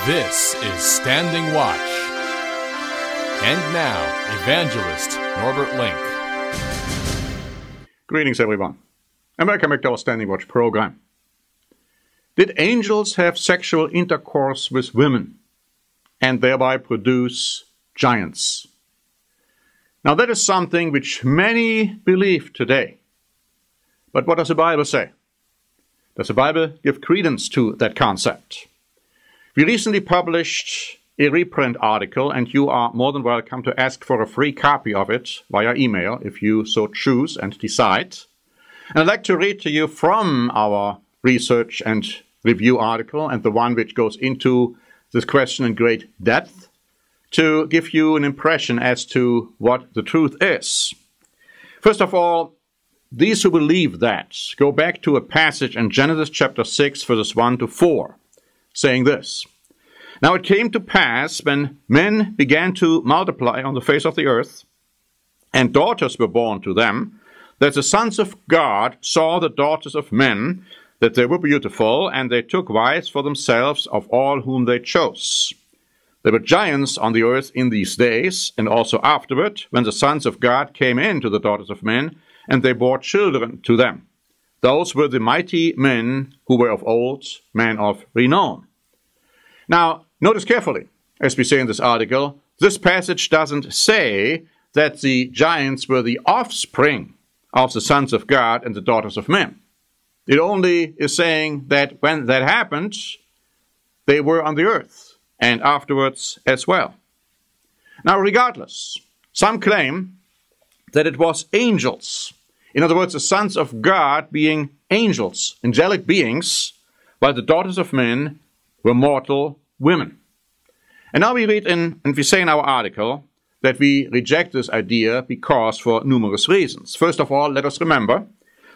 This is Standing Watch. And now, Evangelist Norbert Link. Greetings, everyone, and welcome back to our Standing Watch program. Did angels have sexual intercourse with women and thereby produce giants? Now, that is something which many believe today. But what does the Bible say? Does the Bible give credence to that concept? We recently published a reprint article, and you are more than welcome to ask for a free copy of it via email if you so choose and decide. And I'd like to read to you from our research and review article, and the one which goes into this question in great depth, to give you an impression as to what the truth is. First of all, these who believe that go back to a passage in Genesis chapter 6, verses 1 to 4. Saying this: Now it came to pass, when men began to multiply on the face of the earth, and daughters were born to them, that the sons of God saw the daughters of men, that they were beautiful, and they took wives for themselves of all whom they chose. There were giants on the earth in these days, and also afterward, when the sons of God came in to the daughters of men, and they bore children to them. Those were the mighty men who were of old, men of renown. Now, notice carefully, as we say in this article, this passage doesn't say that the giants were the offspring of the sons of God and the daughters of men. It only is saying that when that happened, they were on the earth, and afterwards as well. Now, regardless, some claim that it was angels. In other words, the sons of God being angels, angelic beings, while the daughters of men were mortal women. And now we read and we say in our article that we reject this idea because for numerous reasons. First of all, let us remember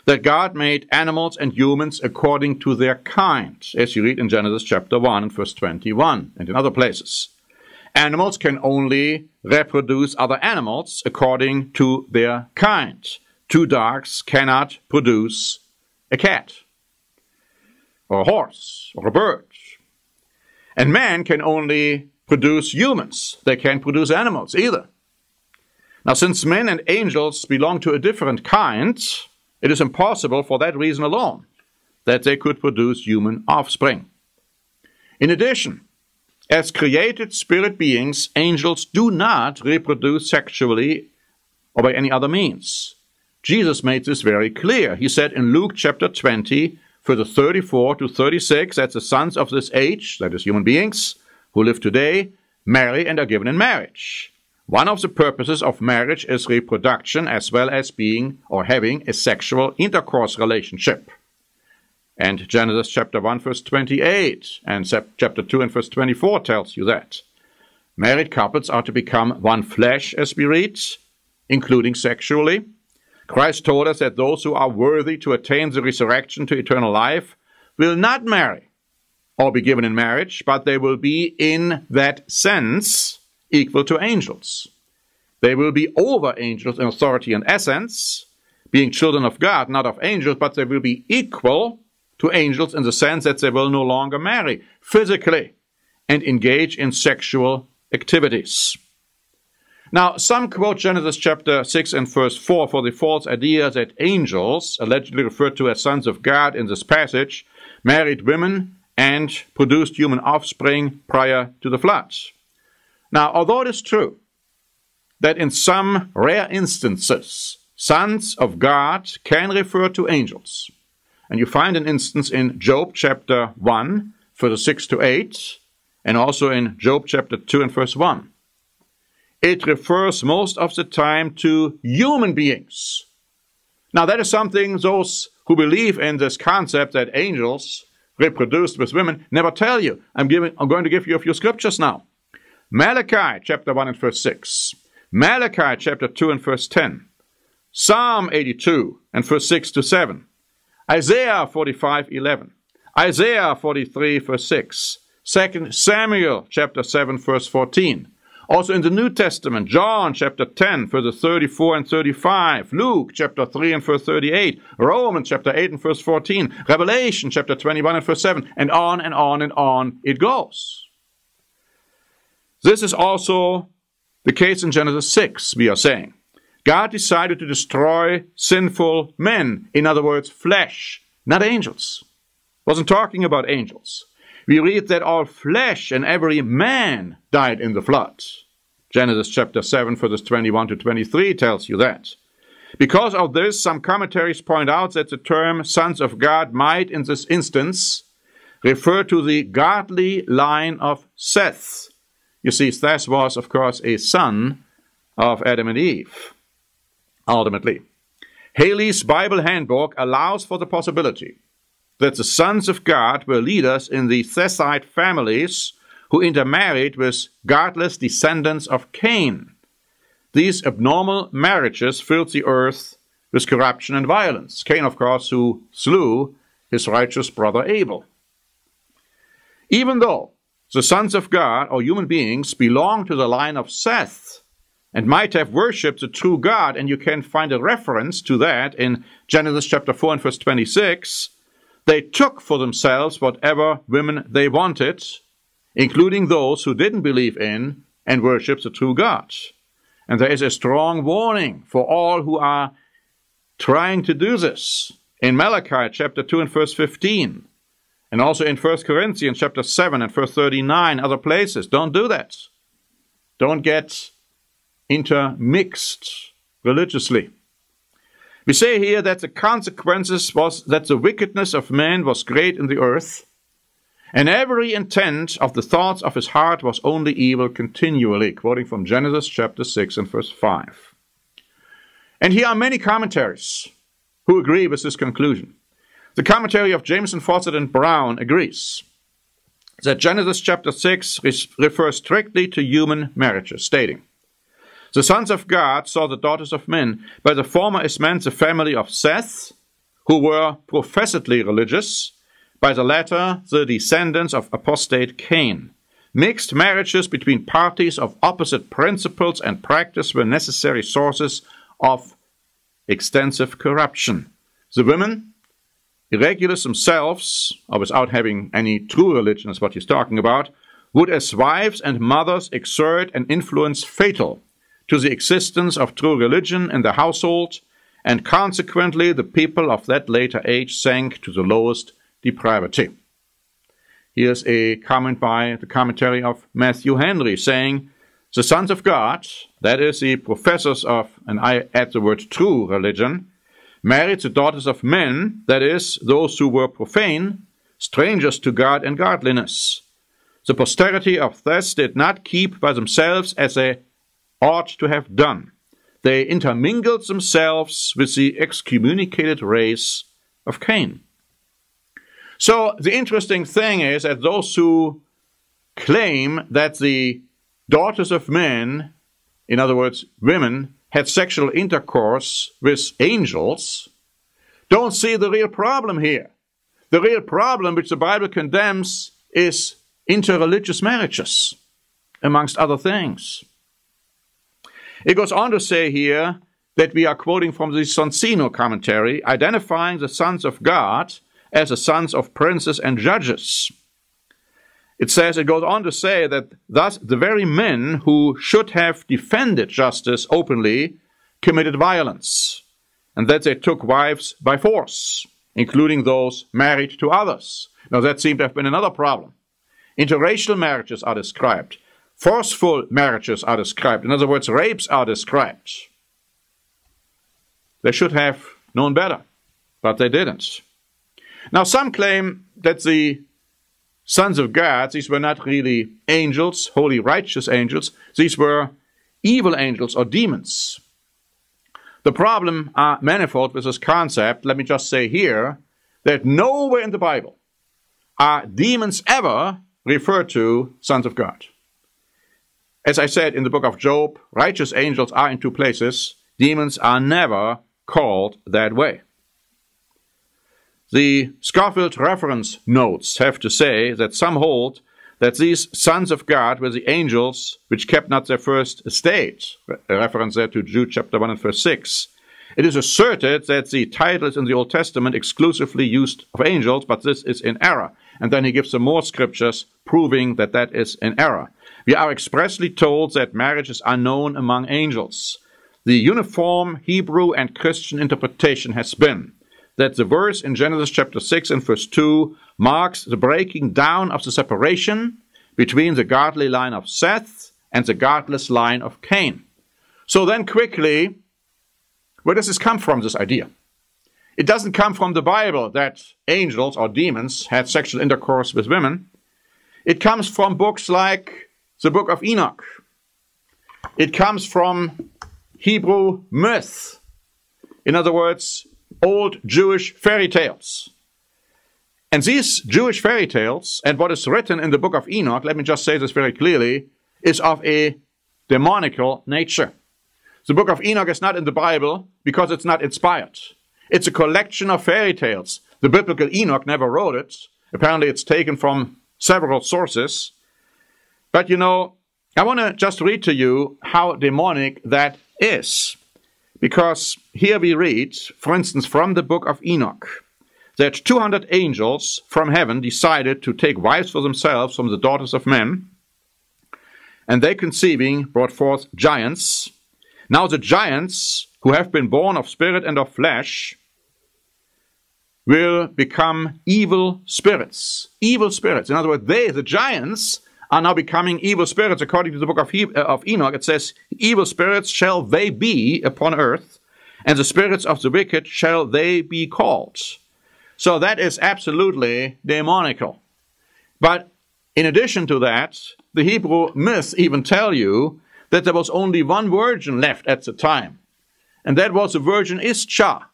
that God made animals and humans according to their kind, as you read in Genesis chapter 1 and verse 21 and in other places. Animals can only reproduce other animals according to their kind. Two dogs cannot produce a cat, or a horse, or a bird. And man can only produce humans. They can't produce animals either. Now, since men and angels belong to a different kind, it is impossible for that reason alone that they could produce human offspring. In addition, as created spirit beings, angels do not reproduce sexually or by any other means. Jesus made this very clear. He said in Luke chapter 20, verses 34 to 36, that the sons of this age, that is human beings, who live today, marry and are given in marriage. One of the purposes of marriage is reproduction, as well as being or having a sexual intercourse relationship. And Genesis chapter 1, verse 28, and chapter 2 and verse 24 tells you that. Married couples are to become one flesh, as we read, including sexually. Christ told us that those who are worthy to attain the resurrection to eternal life will not marry or be given in marriage, but they will be, in that sense, equal to angels. They will be over angels in authority and essence, being children of God, not of angels, but they will be equal to angels in the sense that they will no longer marry physically and engage in sexual activities. Now, some quote Genesis chapter 6 and verse 4 for the false idea that angels, allegedly referred to as sons of God in this passage, married women and produced human offspring prior to the flood. Now, although it is true that in some rare instances, sons of God can refer to angels, and you find an instance in Job chapter 1, verses 6 to 8, and also in Job chapter 2 and verse 1. It refers most of the time to human beings. Now, that is something those who believe in this concept that angels reproduced with women never tell you. I'm going to give you a few scriptures now. Malachi chapter 1 and verse 6. Malachi chapter 2 and verse 10. Psalm 82 and verse 6 to 7. Isaiah 45:11. Isaiah 43 verse 6. 2 Samuel chapter 7 verse 14. Also in the New Testament, John chapter 10, verses 34 and 35, Luke chapter 3 and verse 38, Romans chapter 8 and verse 14, Revelation chapter 21 and verse 7, and on and on and on it goes. This is also the case in Genesis 6, we are saying. God decided to destroy sinful men, in other words, flesh, not angels. Wasn't talking about angels. We read that all flesh and every man died in the flood. Genesis chapter 7, verses 21 to 23 tells you that. Because of this, some commentaries point out that the term sons of God might, in this instance, refer to the godly line of Seth. You see, Seth was, of course, a son of Adam and Eve, ultimately. Haley's Bible Handbook allows for the possibility that the sons of God were leaders in the Sethite families who intermarried with godless descendants of Cain. These abnormal marriages filled the earth with corruption and violence. Cain, of course, who slew his righteous brother Abel. Even though the sons of God, or human beings, belong to the line of Seth and might have worshipped the true God, and you can find a reference to that in Genesis chapter 4 and verse 26, they took for themselves whatever women they wanted, including those who didn't believe in and worship the true God. And there is a strong warning for all who are trying to do this. In Malachi chapter 2 and verse 15, and also in 1 Corinthians chapter 7 and verse 39, other places. Don't do that. Don't get intermixed religiously. We say here that the consequences was that the wickedness of man was great in the earth, and every intent of the thoughts of his heart was only evil continually, quoting from Genesis chapter 6 and verse 5. And here are many commentaries who agree with this conclusion. The commentary of Jameson, Fawcett, and Brown agrees that Genesis chapter 6 refers strictly to human marriages, stating, the sons of God saw the daughters of men. By the former is meant the family of Seth, who were professedly religious. By the latter, the descendants of apostate Cain. Mixed marriages between parties of opposite principles and practice were necessary sources of extensive corruption. The women, irregulars themselves, or without having any true religion is what he's talking about, would as wives and mothers exert an influence fatal to the existence of true religion in the household, and consequently the people of that later age sank to the lowest depravity. Here's a comment by the commentary of Matthew Henry saying, the sons of God, that is the professors of, and I add the word true religion, married the daughters of men, that is, those who were profane, strangers to God and godliness. The posterity of Seth did not keep by themselves as they ought to have done. They intermingled themselves with the excommunicated race of Cain. So the interesting thing is that those who claim that the daughters of men, in other words, women, had sexual intercourse with angels, don't see the real problem here. The real problem which the Bible condemns is interreligious marriages, amongst other things. It goes on to say here that we are quoting from the Sonsino commentary, identifying the sons of God as the sons of princes and judges. It goes on to say that thus the very men who should have defended justice openly committed violence, and that they took wives by force, including those married to others. Now that seemed to have been another problem. Interracial marriages are described. Forceful marriages are described. In other words, rapes are described. They should have known better, but they didn't. Now some claim that the sons of God, these were not really angels, holy righteous angels. These were evil angels or demons. The problem are manifold with this concept. Let me just say here that nowhere in the Bible are demons ever referred to sons of God. As I said in the book of Job, righteous angels are in two places. Demons are never called that way. The Scofield reference notes have to say that some hold that these sons of God were the angels which kept not their first estate. A reference there to Jude chapter 1 and verse 6. It is asserted that the title is in the Old Testament exclusively used of angels, but this is in error. And then he gives some more scriptures proving that that is in error. we are expressly told that marriage is unknown among angels. The uniform Hebrew and Christian interpretation has been that the verse in Genesis chapter 6 and verse 2 marks the breaking down of the separation between the godly line of Seth and the godless line of Cain. So then quickly, where does this come from, this idea? It doesn't come from the Bible that angels or demons had sexual intercourse with women. It comes from books like the book of Enoch. It comes from Hebrew myth. In other words, old Jewish fairy tales. And these Jewish fairy tales, and what is written in the book of Enoch, let me just say this very clearly, is of a demonical nature. The book of Enoch is not in the Bible because it's not inspired. It's a collection of fairy tales. The biblical Enoch never wrote it. Apparently it's taken from several sources. But you know, I want to just read to you how demonic that is. Because here we read, for instance, from the book of Enoch, that 200 angels from heaven decided to take wives for themselves from the daughters of men, and they conceiving brought forth giants. Now the giants, who have been born of spirit and of flesh, will become evil spirits. Evil spirits. In other words, they, the giants, are now becoming evil spirits. According to the book of Enoch, it says, evil spirits shall they be upon earth, and the spirits of the wicked shall they be called. So that is absolutely demonical. But in addition to that, the Hebrew myths even tell you that there was only one virgin left at the time, and that was the virgin Ishtar.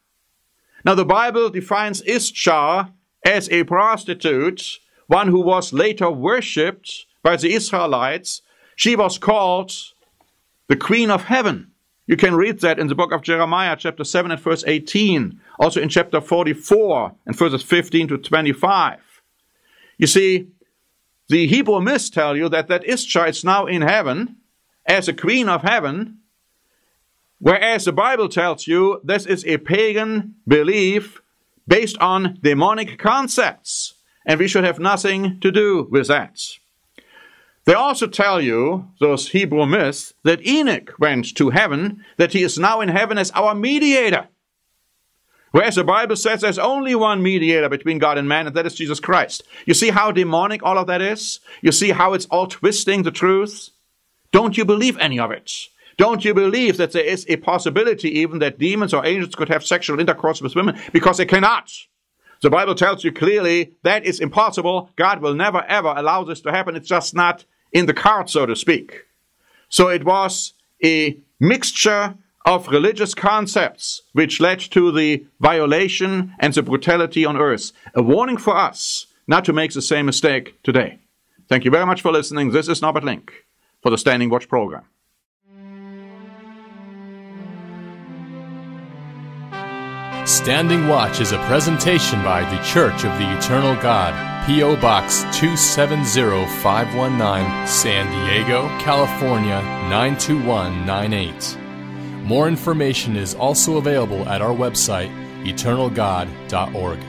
Now the Bible defines Ishtar as a prostitute, one who was later worshipped by the Israelites. She was called the Queen of Heaven. You can read that in the book of Jeremiah, chapter 7 and verse 18, also in chapter 44 and verses 15 to 25. You see, the Hebrew myths tell you that Ishtar is now in heaven as a queen of heaven, whereas the Bible tells you this is a pagan belief based on demonic concepts, and we should have nothing to do with that. They also tell you, those Hebrew myths, that Enoch went to heaven, that he is now in heaven as our mediator. Whereas the Bible says there's only one mediator between God and man, and that is Jesus Christ. You see how demonic all of that is? You see how it's all twisting the truth? Don't you believe any of it? Don't you believe that there is a possibility even that demons or angels could have sexual intercourse with women? Because they cannot. The Bible tells you clearly that is impossible. God will never ever allow this to happen. It's just not in the cards, so to speak. So it was a mixture of religious concepts which led to the violation and the brutality on earth. A warning for us not to make the same mistake today. Thank you very much for listening. This is Norbert Link for the Standing Watch program. Standing Watch is a presentation by the Church of the Eternal God, P.O. Box 270519, San Diego, California 92198. More information is also available at our website, eternalgod.org.